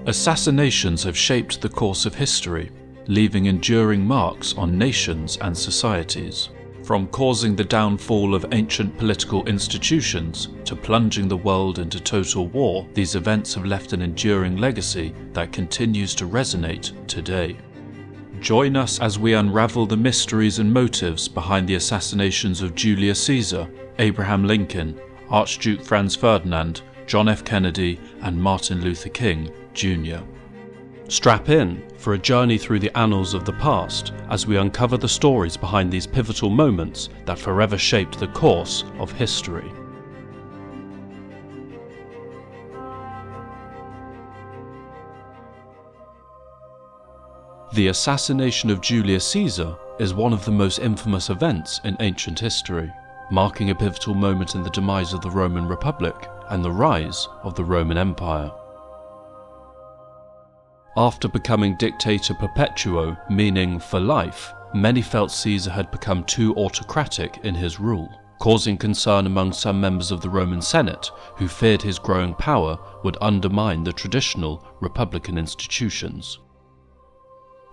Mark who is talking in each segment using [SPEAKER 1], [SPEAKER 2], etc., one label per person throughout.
[SPEAKER 1] Assassinations have shaped the course of history, leaving enduring marks on nations and societies. From causing the downfall of ancient political institutions to plunging the world into total war, these events have left an enduring legacy that continues to resonate today. Join us as we unravel the mysteries and motives behind the assassinations of Julius Caesar, Abraham Lincoln, Archduke Franz Ferdinand, John F. Kennedy, and Martin Luther King, Jr. Strap in for a journey through the annals of the past as we uncover the stories behind these pivotal moments that forever shaped the course of history. The assassination of Julius Caesar is one of the most infamous events in ancient history, marking a pivotal moment in the demise of the Roman Republic and the rise of the Roman Empire. After becoming dictator perpetuo, meaning for life, many felt Caesar had become too autocratic in his rule, causing concern among some members of the Roman Senate who feared his growing power would undermine the traditional republican institutions.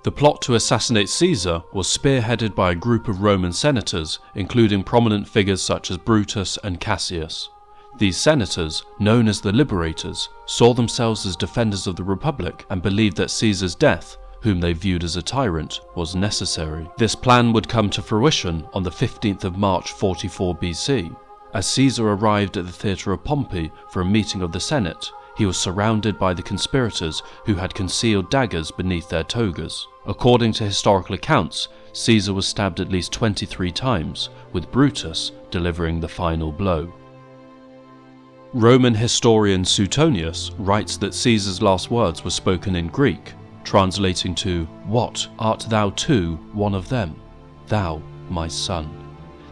[SPEAKER 1] The plot to assassinate Caesar was spearheaded by a group of Roman senators, including prominent figures such as Brutus and Cassius. These senators, known as the Liberators, saw themselves as defenders of the Republic and believed that Caesar's death, whom they viewed as a tyrant, was necessary. This plan would come to fruition on the 15th of March 44 BC. As Caesar arrived at the theatre of Pompey for a meeting of the Senate, he was surrounded by the conspirators who had concealed daggers beneath their togas. According to historical accounts, Caesar was stabbed at least 23 times, with Brutus delivering the final blow. Roman historian Suetonius writes that Caesar's last words were spoken in Greek, translating to, "What, art thou too one of them? Thou, my son."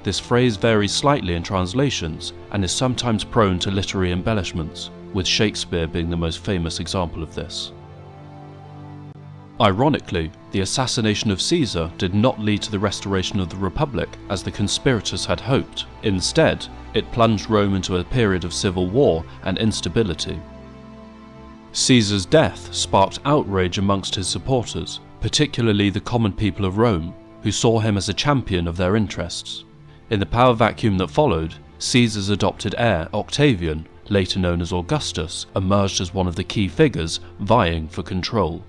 [SPEAKER 1] This phrase varies slightly in translations and is sometimes prone to literary embellishments, with Shakespeare being the most famous example of this. Ironically, the assassination of Caesar did not lead to the restoration of the Republic as the conspirators had hoped. Instead, it plunged Rome into a period of civil war and instability. Caesar's death sparked outrage amongst his supporters, particularly the common people of Rome, who saw him as a champion of their interests. In the power vacuum that followed, Caesar's adopted heir, Octavian, later known as Augustus, emerged as one of the key figures vying for control.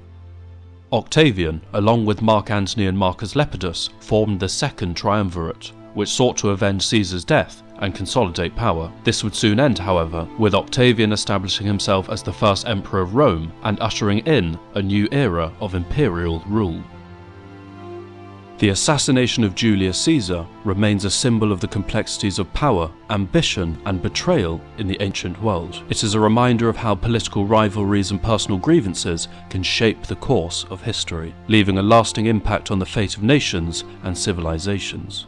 [SPEAKER 1] Octavian, along with Mark Antony and Marcus Lepidus, formed the Second Triumvirate, which sought to avenge Caesar's death and consolidate power. This would soon end, however, with Octavian establishing himself as the first emperor of Rome and ushering in a new era of imperial rule. The assassination of Julius Caesar remains a symbol of the complexities of power, ambition, and betrayal in the ancient world. It is a reminder of how political rivalries and personal grievances can shape the course of history, leaving a lasting impact on the fate of nations and civilizations.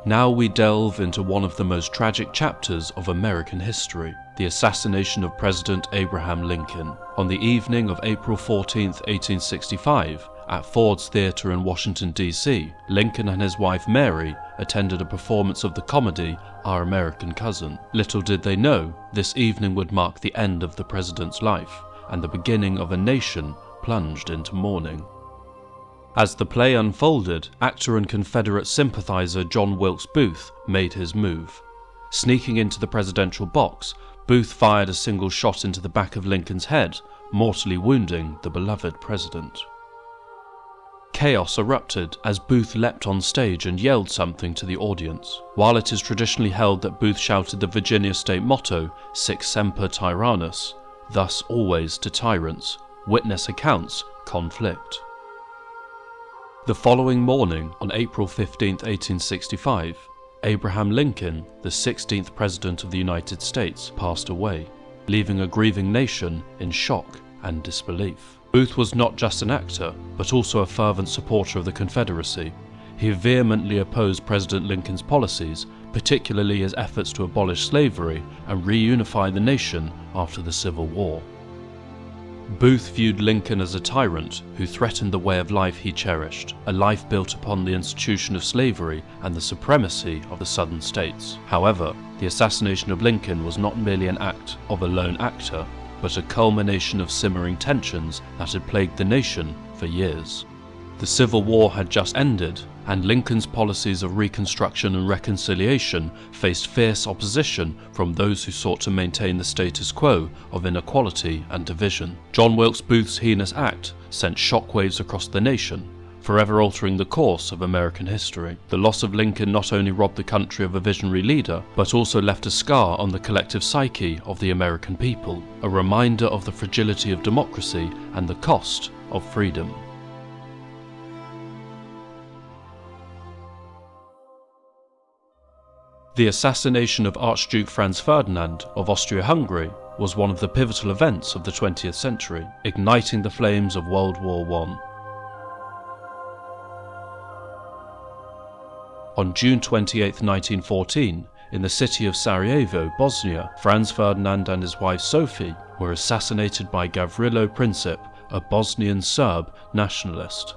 [SPEAKER 1] Now we delve into one of the most tragic chapters of American history, the assassination of President Abraham Lincoln. On the evening of April 14, 1865, at Ford's Theatre in Washington, D.C., Lincoln and his wife Mary attended a performance of the comedy Our American Cousin. Little did they know, this evening would mark the end of the president's life and the beginning of a nation plunged into mourning. As the play unfolded, actor and Confederate sympathizer John Wilkes Booth made his move. Sneaking into the presidential box, Booth fired a single shot into the back of Lincoln's head, mortally wounding the beloved president. Chaos erupted as Booth leapt on stage and yelled something to the audience. While it is traditionally held that Booth shouted the Virginia state motto, Sic semper tyrannis, thus always to tyrants, witness accounts conflict. The following morning, on April 15, 1865, Abraham Lincoln, the 16th President of the United States, passed away, leaving a grieving nation in shock and disbelief. Booth was not just an actor, but also a fervent supporter of the Confederacy. He vehemently opposed President Lincoln's policies, particularly his efforts to abolish slavery and reunify the nation after the Civil War. Booth viewed Lincoln as a tyrant who threatened the way of life he cherished, a life built upon the institution of slavery and the supremacy of the Southern states. However, the assassination of Lincoln was not merely an act of a lone actor, but a culmination of simmering tensions that had plagued the nation for years. The Civil War had just ended, and Lincoln's policies of Reconstruction and reconciliation faced fierce opposition from those who sought to maintain the status quo of inequality and division. John Wilkes Booth's heinous act sent shockwaves across the nation, forever altering the course of American history. The loss of Lincoln not only robbed the country of a visionary leader, but also left a scar on the collective psyche of the American people, a reminder of the fragility of democracy and the cost of freedom. The assassination of Archduke Franz Ferdinand of Austria-Hungary was one of the pivotal events of the 20th century, igniting the flames of World War I. On June 28, 1914, in the city of Sarajevo, Bosnia, Franz Ferdinand and his wife Sophie were assassinated by Gavrilo Princip, a Bosnian Serb nationalist.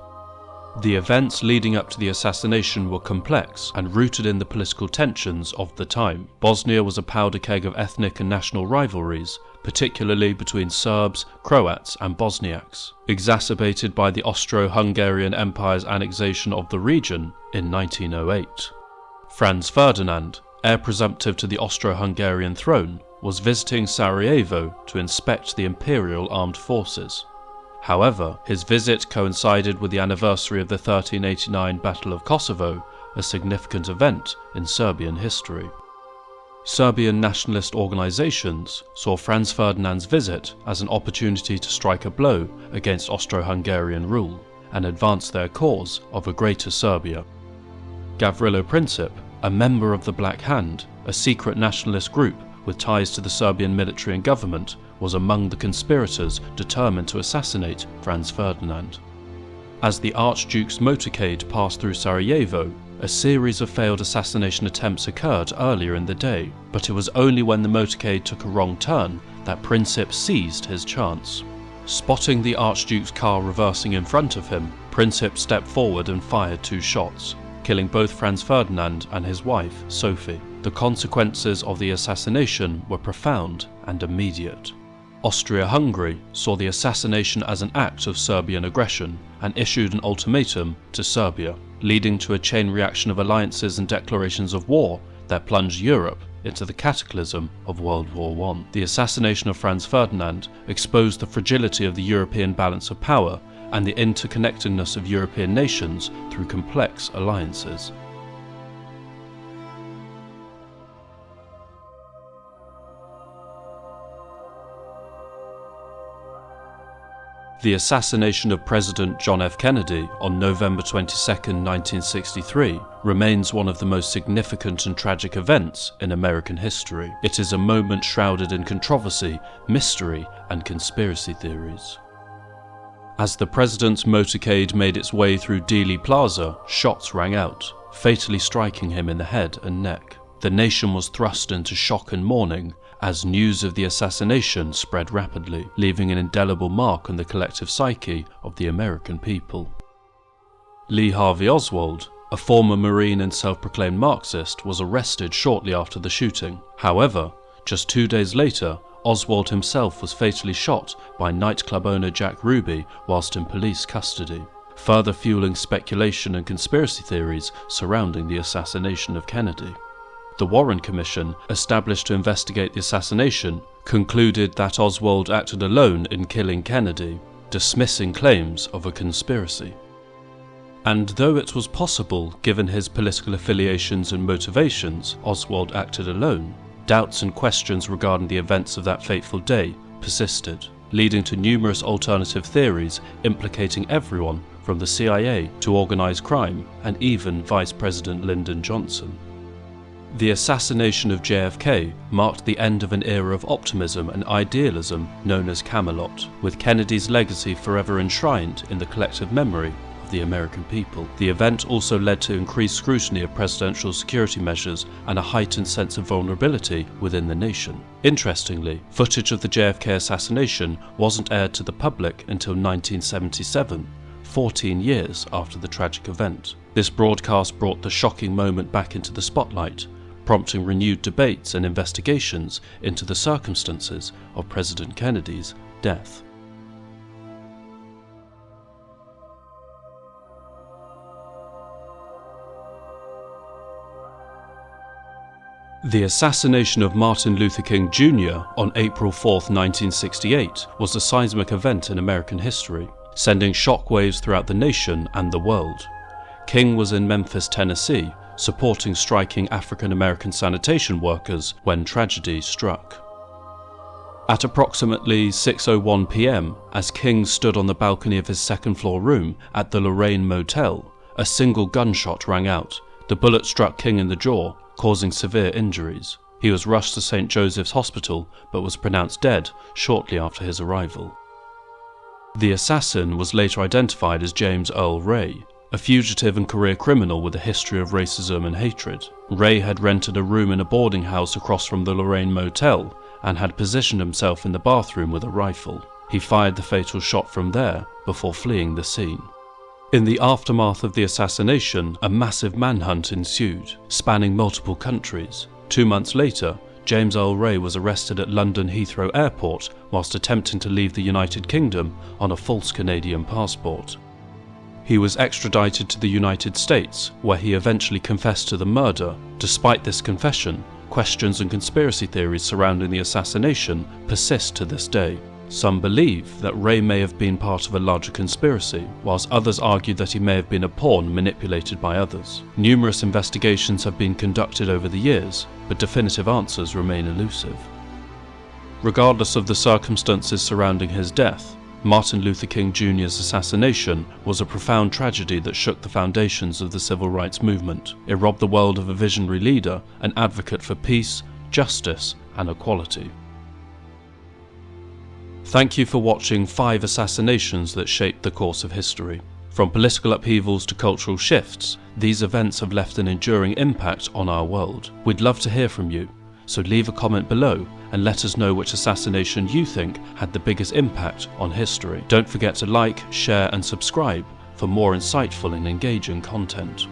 [SPEAKER 1] The events leading up to the assassination were complex and rooted in the political tensions of the time. Bosnia was a powder keg of ethnic and national rivalries, particularly between Serbs, Croats and Bosniaks, exacerbated by the Austro-Hungarian Empire's annexation of the region in 1908. Franz Ferdinand, heir presumptive to the Austro-Hungarian throne, was visiting Sarajevo to inspect the imperial armed forces. However, his visit coincided with the anniversary of the 1389 Battle of Kosovo, a significant event in Serbian history. Serbian nationalist organizations saw Franz Ferdinand's visit as an opportunity to strike a blow against Austro-Hungarian rule and advance their cause of a greater Serbia. Gavrilo Princip, a member of the Black Hand, a secret nationalist group with ties to the Serbian military and government, was among the conspirators determined to assassinate Franz Ferdinand. As the Archduke's motorcade passed through Sarajevo, a series of failed assassination attempts occurred earlier in the day, but it was only when the motorcade took a wrong turn that Princip seized his chance. Spotting the Archduke's car reversing in front of him, Princip stepped forward and fired 2 shots, killing both Franz Ferdinand and his wife, Sophie. The consequences of the assassination were profound and immediate. Austria-Hungary saw the assassination as an act of Serbian aggression and issued an ultimatum to Serbia, leading to a chain reaction of alliances and declarations of war that plunged Europe into the cataclysm of World War I. The assassination of Franz Ferdinand exposed the fragility of the European balance of power and the interconnectedness of European nations through complex alliances. The assassination of President John F. Kennedy on November 22, 1963, remains one of the most significant and tragic events in American history. It is a moment shrouded in controversy, mystery, and conspiracy theories. As the president's motorcade made its way through Dealey Plaza, shots rang out, fatally striking him in the head and neck. The nation was thrust into shock and mourning as news of the assassination spread rapidly, leaving an indelible mark on the collective psyche of the American people. Lee Harvey Oswald, a former Marine and self-proclaimed Marxist, was arrested shortly after the shooting. However, just 2 days later, Oswald himself was fatally shot by nightclub owner Jack Ruby whilst in police custody, further fueling speculation and conspiracy theories surrounding the assassination of Kennedy. The Warren Commission, established to investigate the assassination, concluded that Oswald acted alone in killing Kennedy, dismissing claims of a conspiracy. And though it was possible, given his political affiliations and motivations, Oswald acted alone, doubts and questions regarding the events of that fateful day persisted, leading to numerous alternative theories implicating everyone from the CIA to organized crime and even Vice President Lyndon Johnson. The assassination of JFK marked the end of an era of optimism and idealism known as Camelot, with Kennedy's legacy forever enshrined in the collective memory of the American people. The event also led to increased scrutiny of presidential security measures and a heightened sense of vulnerability within the nation. Interestingly, footage of the JFK assassination wasn't aired to the public until 1977, 14 years after the tragic event. This broadcast brought the shocking moment back into the spotlight, prompting renewed debates and investigations into the circumstances of President Kennedy's death. The assassination of Martin Luther King Jr. on April 4, 1968 was a seismic event in American history, sending shockwaves throughout the nation and the world. King was in Memphis, Tennessee, supporting striking African-American sanitation workers when tragedy struck. At approximately 6:01 p.m, as King stood on the balcony of his second-floor room at the Lorraine Motel, a single gunshot rang out. The bullet struck King in the jaw, causing severe injuries. He was rushed to St. Joseph's Hospital but was pronounced dead shortly after his arrival. The assassin was later identified as James Earl Ray, a fugitive and career criminal with a history of racism and hatred. Ray had rented a room in a boarding house across from the Lorraine Motel and had positioned himself in the bathroom with a rifle. He fired the fatal shot from there before fleeing the scene. In the aftermath of the assassination, a massive manhunt ensued, spanning multiple countries. 2 months later, James Earl Ray was arrested at London Heathrow Airport whilst attempting to leave the United Kingdom on a false Canadian passport. He was extradited to the United States, where he eventually confessed to the murder. Despite this confession, questions and conspiracy theories surrounding the assassination persist to this day. Some believe that Ray may have been part of a larger conspiracy, whilst others argue that he may have been a pawn manipulated by others. Numerous investigations have been conducted over the years, but definitive answers remain elusive. Regardless of the circumstances surrounding his death, Martin Luther King Jr.'s assassination was a profound tragedy that shook the foundations of the civil rights movement. It robbed the world of a visionary leader, an advocate for peace, justice, and equality. Thank you for watching 5 assassinations that shaped the course of history. From political upheavals to cultural shifts, these events have left an enduring impact on our world. We'd love to hear from you, so leave a comment below and let us know which assassination you think had the biggest impact on history. Don't forget to like, share and subscribe for more insightful and engaging content.